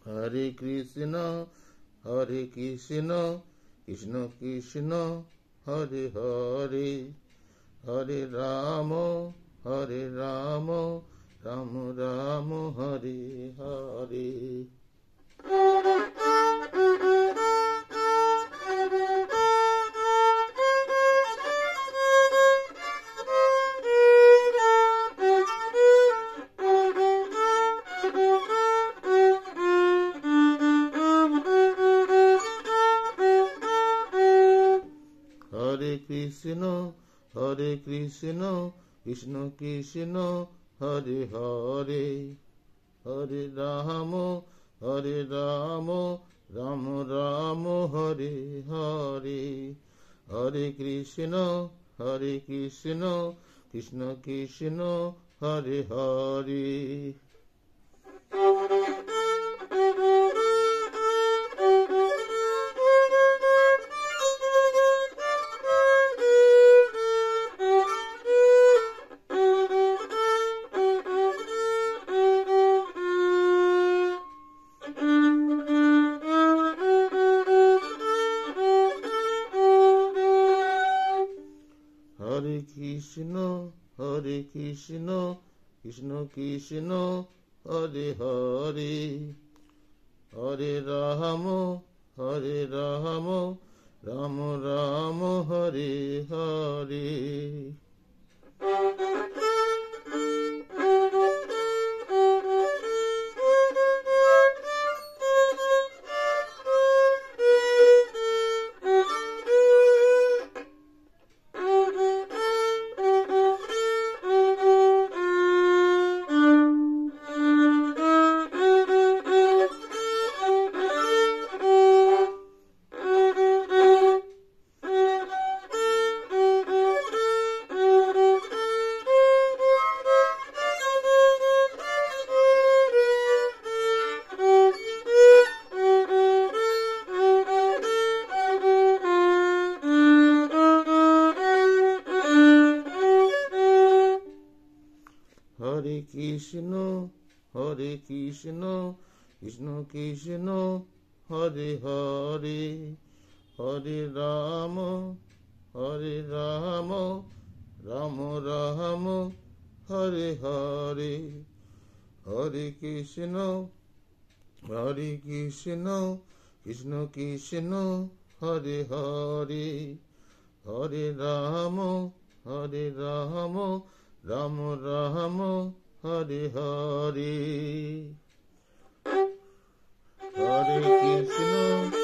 Hare Krishna, Hare Krishna, Krishna Krishna, Hare Hare, Hare Rama, Hare Rama, Rama Rama, Hare Hare. Hare Krishna, Hare Krishna, Krishna Krishna, Hare Hare, Hare Rama, Hare Rama, Rama Rama, Hare Hare, Hare Krishna, Hare Krishna, Krishna Krishna, Hare Hare. Hare Krishna, Hare Krishna, Krishna Krishna, Hare Hare, Hare Rama, Hare Rama, Rama Rama, Hare Hare. Hare Krishna, Hare Krishna, Krishna Krishna, Hare Hare, Hare Rama, Hare Rama, Rama Rama, Hare Hare, Hare Krishna, Hare Krishna, Krishna Krishna, Hare Hare, Hare Rama, Hare Rama, Rama Rama, Hare Hare, Hare Krishna.